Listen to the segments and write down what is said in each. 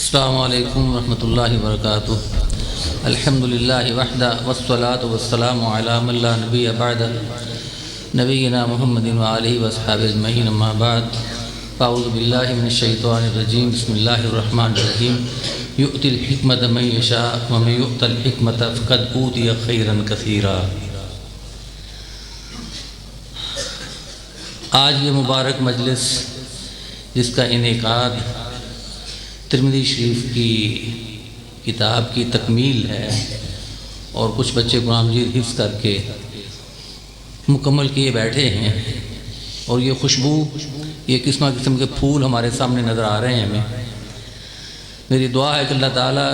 السلام علیکم ورحمۃ اللہ وبرکاتہ۔ الحمد للہ وحدہ والصلاۃ والسلام علی من لا نبی بعد نبینا محمد وآلہ واصحابہ اجمعین، اما بعد فاعوذ باللہ من الشیطان الرجیم، بسم اللہ الرحمن الرحیم۔ یؤتی الحکمۃ من یشاء ومن یؤت الحکمۃ فقد اوتی خیرا کثیرا۔ آج یہ مبارک مجلس جس کا انعقاد ترمذی شریف کی کتاب کی تکمیل ہے اور کچھ بچے قرآن مجید حفظ کر کے مکمل کیے بیٹھے ہیں، اور یہ خوشبو، یہ قسم قسم کے پھول ہمارے سامنے نظر آ رہے ہیں ہمیں۔ میری دعا ہے کہ اللہ تعالیٰ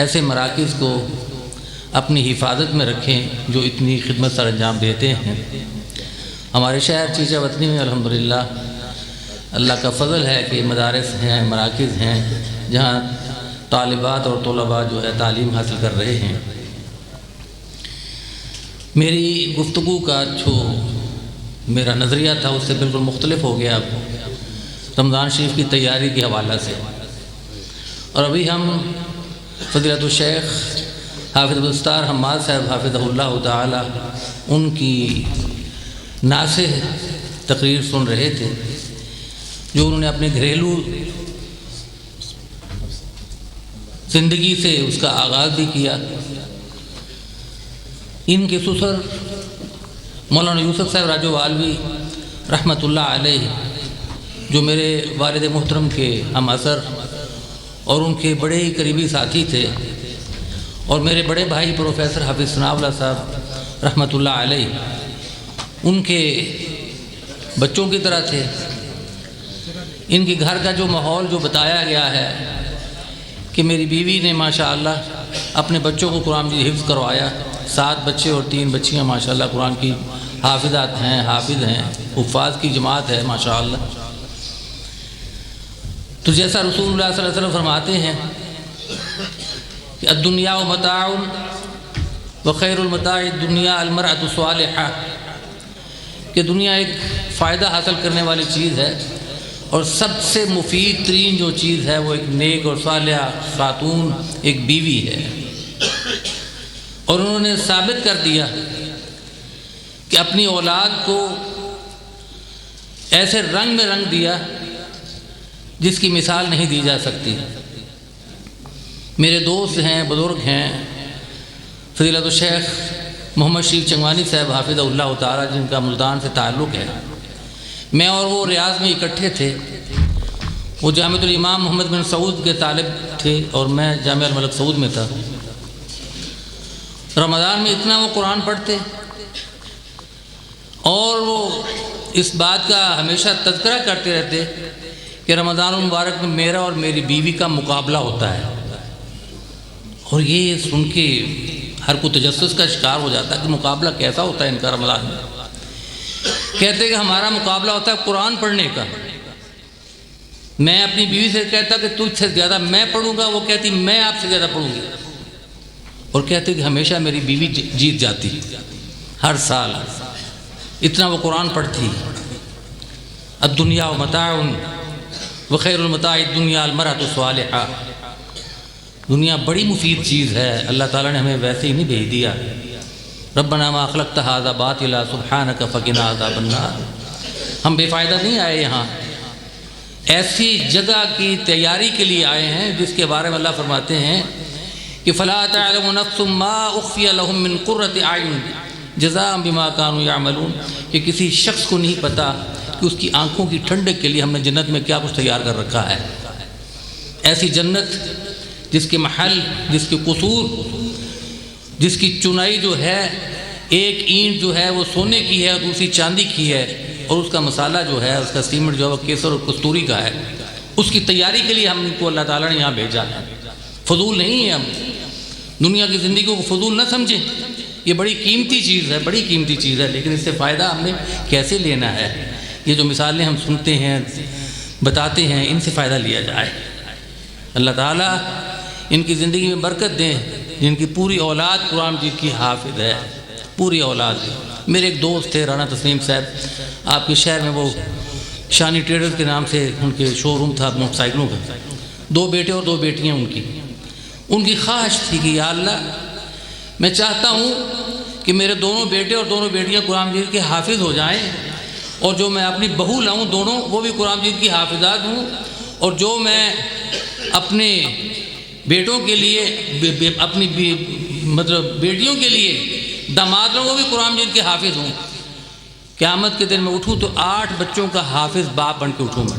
ایسے مراکز کو اپنی حفاظت میں رکھیں جو اتنی خدمت سر انجام دیتے ہیں۔ ہمارے شہر چیچہ وطنی میں الحمدللہ اللہ کا فضل ہے کہ مدارس ہیں، مراکز ہیں جہاں طالبات اور طلباء جو ہے تعلیم حاصل کر رہے ہیں۔ میری گفتگو کا جو میرا نظریہ تھا اس سے بالکل مختلف ہو گیا رمضان شریف کی تیاری کے حوالہ سے، اور ابھی ہم فضیلت الشیخ حافظ عبدالستار حماد صاحب حافظہ اللہ تعالی ان کی ناصح تقریر سن رہے تھے، جو انہوں نے اپنے گھریلو زندگی سے اس کا آغاز بھی کیا۔ ان کے سسر مولانا یوسف صاحب راجو والوی رحمۃ اللہ علیہ، جو میرے والد محترم کے ہم اثر اور ان کے بڑے ہی قریبی ساتھی تھے، اور میرے بڑے بھائی پروفیسر حافظ ثناء اللہ صاحب رحمۃ اللہ علیہ ان کے بچوں کی طرح تھے۔ ان کے گھر کا جو ماحول جو بتایا گیا ہے کہ میری بیوی نے ماشاءاللہ اپنے بچوں کو قرآن مجید حفظ کروایا، 7 بچے اور 3 بچیاں ماشاءاللہ قرآن کی حافظات ہیں، حافظ ہیں، حفاظ کی جماعت ہے ماشاءاللہ۔ تو جیسا رسول اللہ صلی اللہ علیہ وسلم فرماتے ہیں کہ الدنیا متاع وخیر المتاع الدنیا المرأة الصالحہ، کہ دنیا ایک فائدہ حاصل کرنے والی چیز ہے، اور سب سے مفید ترین جو چیز ہے وہ ایک نیک اور صالحہ خاتون، ایک بیوی ہے۔ اور انہوں نے ثابت کر دیا کہ اپنی اولاد کو ایسے رنگ میں رنگ دیا جس کی مثال نہیں دی جا سکتی۔ میرے دوست ہیں، بزرگ ہیں، فضیلت الشیخ محمد شریف چنگوانی صاحب حافظہ اللہ تعالی، جن کا ملتان سے تعلق ہے۔ میں اور وہ ریاض میں اکٹھے تھے، وہ جامعۃ الامام محمد بن سعود کے طالب تھے اور میں جامعہ الملک سعود میں تھا۔ رمضان میں اتنا وہ قرآن پڑھتے، اور وہ اس بات کا ہمیشہ تذکرہ کرتے رہتے کہ رمضان المبارک میں میرا اور میری بیوی کا مقابلہ ہوتا ہے۔ اور یہ سن کے ہر کو تجسس کا شکار ہو جاتا ہے کہ مقابلہ کیسا ہوتا ہے ان کا رمضان میں۔ کہتے کہ ہمارا مقابلہ ہوتا ہے قرآن پڑھنے کا۔ میں اپنی بیوی سے کہتا کہ تجھ سے زیادہ میں پڑھوں گا، وہ کہتی میں آپ سے زیادہ پڑھوں گی، اور کہتے کہ ہمیشہ میری بیوی جیت جاتی، ہر سال اتنا وہ قرآن پڑھتی۔ الدنیا متاع وخیر المتاع الدنیا المرأة الصالحہ، دنیا بڑی مفید چیز ہے، اللہ تعالیٰ نے ہمیں ویسے ہی نہیں بھیج دیا۔ ربنا ما خلقت هذا باطلا سبحانك فقنا عذاب النار، ہم بے فائدہ نہیں آئے یہاں، ایسی جگہ کی تیاری کے لیے آئے ہیں جس کے بارے میں اللہ فرماتے ہیں کہ فلا تعلم نفس ما اخفی لهم من قرۃ اعین جزاء بما كانوا يعملون، کہ کسی شخص کو نہیں پتا کہ اس کی آنکھوں کی ٹھنڈک کے لیے ہم نے جنت میں کیا کچھ تیار کر رکھا ہے۔ ایسی جنت جس کے محل، جس کے قصور، جس کی چنائی جو ہے، ایک اینٹ جو ہے وہ سونے کی ہے اور دوسری چاندی کی ہے، اور اس کا مسالہ جو ہے، اس کا سیمنٹ جو ہے وہ کیسر اور کستوری کا ہے۔ اس کی تیاری کے لیے ہم کو اللہ تعالیٰ نے یہاں بھیجا ہے، فضول نہیں ہے۔ ہم دنیا کی زندگی کو فضول نہ سمجھیں، یہ بڑی قیمتی چیز ہے، بڑی قیمتی چیز ہے، لیکن اس سے فائدہ ہم نے کیسے لینا ہے؟ یہ جو مثالیں ہم سنتے ہیں، بتاتے ہیں، ان سے فائدہ لیا جائے۔ اللہ تعالیٰ ان کی زندگی میں برکت دیں، جن کی پوری اولاد قرآن مجید کی حافظ ہے، پوری اولاد۔ میرے ایک دوست تھے رانا تسلیم صاحب، آپ کے شہر میں وہ شانی ٹریڈرز کے نام سے ان کے شو روم تھا موٹر سائیکلوں کا، 2 بیٹے اور 2 بیٹیاں ان کی خواہش تھی کہ یا اللہ میں چاہتا ہوں کہ میرے دونوں بیٹے اور دونوں بیٹیاں قرآن مجید کے حافظ ہو جائیں، اور جو میں اپنی بہو لاؤں دونوں وہ بھی قرآن مجید کی حافظات ہوں، اور جو میں اپنے بیٹوں کے لیے اپنی مطلب بیٹیوں کے لیے داماد لاؤں وہ بھی قرآن مجید کے حافظ ہوں۔ قیامت کے دن میں اٹھوں تو 8 بچوں کا حافظ باپ بن کے اٹھوں میں۔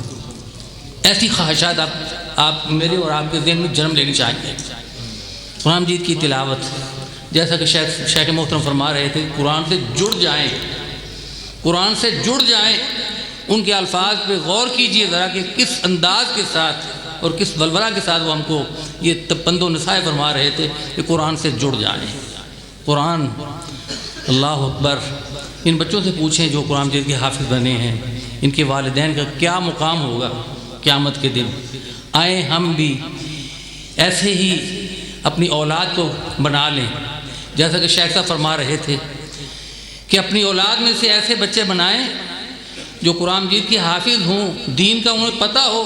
ایسی خواہشات آپ میرے اور آپ کے ذہن میں جنم لینی چاہیے۔ قرآن مجید کی تلاوت، جیسا کہ شیخ محترم فرما رہے تھے، قرآن سے جڑ جائیں، قرآن سے جڑ جائیں، ان کے الفاظ پہ غور کیجئے ذرا کہ کس انداز کے ساتھ اور کس ولولہ کے ساتھ وہ ہم کو یہ پند و نصائح فرما رہے تھے کہ قرآن سے جڑ جائیں۔ قرآن، اللہ اکبر، ان بچوں سے پوچھیں جو قرآن مجید کے حافظ بنے ہیں، ان کے والدین کا کیا مقام ہوگا قیامت کے دن۔ آئیں ہم بھی ایسے ہی اپنی اولاد کو بنا لیں، جیسا کہ شیخ صاحب فرما رہے تھے کہ اپنی اولاد میں سے ایسے بچے بنائیں جو قرآن مجید کے حافظ ہوں، دین کا انہیں پتہ ہو،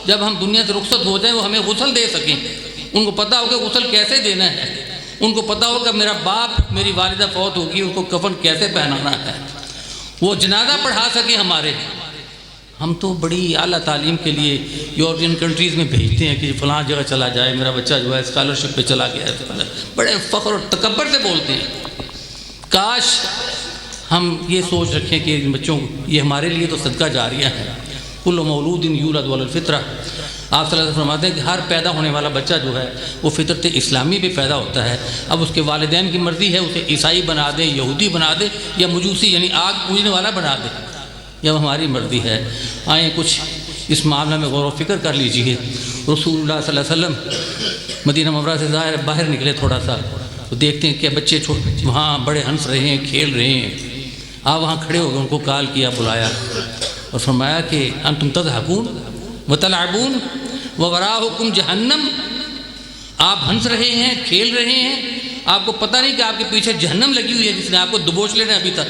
جب ہم دنیا سے رخصت ہو جائیں وہ ہمیں غسل دے سکیں، ان کو پتہ ہو کہ غسل کیسے دینا ہے، ان کو پتہ ہو کہ میرا باپ میری والدہ فوت ہوگی اس کو کفن کیسے پہنانا ہے، وہ جنازہ پڑھا سکیں ہمارے۔ ہم تو بڑی اعلیٰ تعلیم کے لیے یورپین کنٹریز میں بھیجتے ہیں کہ فلاں جگہ چلا جائے، میرا بچہ جو ہے اسکالرشپ پہ چلا گیا ہے، بڑے فخر اور تکبر سے بولتے ہیں۔ کاش ہم یہ سوچ رکھیں کہ ان بچوں یہ ہمارے لیے تو صدقہ جاریہ ہے۔ کل مولود یولد علی الفطرہ، آپ صلی اللہ علیہ وسلم فرماتے ہیں کہ ہر پیدا ہونے والا بچہ جو ہے وہ فطرت اسلامی پہ پیدا ہوتا ہے۔ اب اس کے والدین کی مرضی ہے اسے عیسائی بنا دیں، یہودی بنا دیں، یا مجوسی یعنی آگ پوجنے والا بنا دیں، یہ ہماری مرضی ہے۔ آئیں کچھ اس معاملہ میں غور و فکر کر لیجیے۔ رسول اللہ صلی اللہ علیہ وسلم مدینہ منورہ سے باہر نکلے تھوڑا سا تو دیکھتے ہیں کہ بچے وہاں بڑے ہنس رہے ہیں، کھیل رہے ہیں۔ آپ وہاں کھڑے ہو گئے، ان کو کال کیا، بلایا اور فرمایا کہ انتم تضحکون وتلعبون ووراءکم جہنم، آپ ہنس رہے ہیں، کھیل رہے ہیں، آپ کو پتہ نہیں کہ آپ کے پیچھے جہنم لگی ہوئی ہے جس نے آپ کو دبوچ لینا ابھی تک۔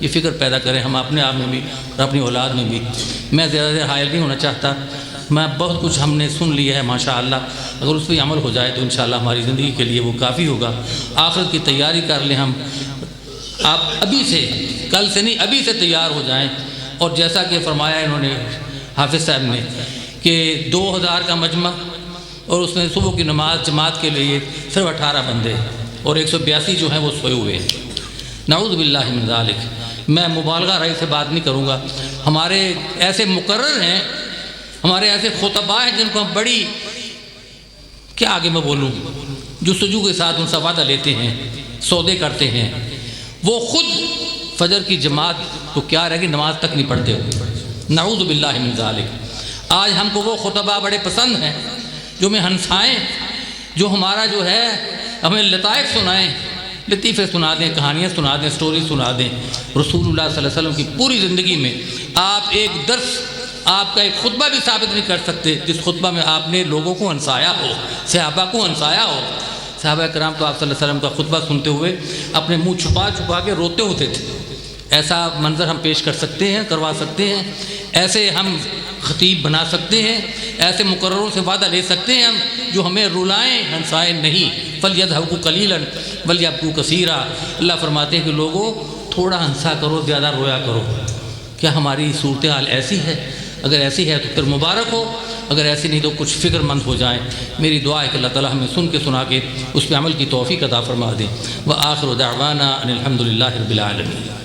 یہ فکر پیدا کریں ہم اپنے آپ میں بھی اور اپنی اولاد میں بھی۔ میں زیادہ دیر حائل نہیں ہونا چاہتا، میں بہت کچھ ہم نے سن لیا ہے ماشاءاللہ، اگر اس پہ عمل ہو جائے تو انشاءاللہ ہماری زندگی کے لیے وہ کافی ہوگا۔ آخرت کی تیاری کر لیں ہم، آپ ابھی سے، کل سے نہیں ابھی سے تیار ہو جائیں۔ اور جیسا کہ فرمایا انہوں نے حافظ صاحب نے کہ 2000 کا مجمع اور اس میں صبح کی نماز جماعت کے لیے صرف 18 بندے اور 182 جو ہیں وہ سوئے ہوئے ہیں۔ نعوذ باللہ من ذالک۔ میں مبالغہ رائے سے بات نہیں کروں گا، ہمارے ایسے مقرر ہیں، ہمارے ایسے خطباء ہیں جن کو ہم بڑی کیا آگے میں بولوں جستجو کے ساتھ ان سے وعدہ لیتے ہیں، سودے کرتے ہیں، وہ خود فجر کی جماعت تو کیا رہے گی نماز تک نہیں پڑھتے ہوئے۔ نعوذ باللہ من ذالک۔ آج ہم کو وہ خطباء بڑے پسند ہیں جو ہمیں ہنسائیں، جو ہمارا جو ہے ہمیں لطائف سنائیں، لطیفے سنا دیں، کہانیاں سنا دیں، سٹوری سنا دیں۔ رسول اللہ صلی اللہ علیہ وسلم کی پوری زندگی میں آپ ایک درس، آپ کا ایک خطبہ بھی ثابت نہیں کر سکتے جس خطبہ میں آپ نے لوگوں کو ہنسایا ہو، صحابہ کو ہنسایا ہو۔ صحابہ کرام تو آپ صلی اللہ علیہ وسلم کا خطبہ سنتے ہوئے اپنے منہ چھپا چھپا کے روتے ہوتے تھے۔ ایسا منظر ہم پیش کر سکتے ہیں، کروا سکتے ہیں، ایسے ہم خطیب بنا سکتے ہیں، ایسے مقرروں سے وعدہ لے سکتے ہیں ہم جو ہمیں رلائیں ہنسائیں نہیں۔ فَلْيَضْحَكُوا قَلِيلًا وَلْيَبْكُوا كَثِيرًا۔ اللہ فرماتے ہیں کہ لوگوں تھوڑا ہنسا کرو، زیادہ رویا کرو۔ کیا ہماری صورتحال ایسی ہے؟ اگر ایسی ہے تو پھر مبارک ہو، اگر ایسی نہیں تو کچھ فکر مند ہو جائیں۔ میری دعا ہے کہ اللہ تعالیٰ ہمیں سن کے سنا کے اس پہ عمل کی توفیق عطا فرما دے۔ وآخر دعوانا ان الحمد للہ رب العالمین۔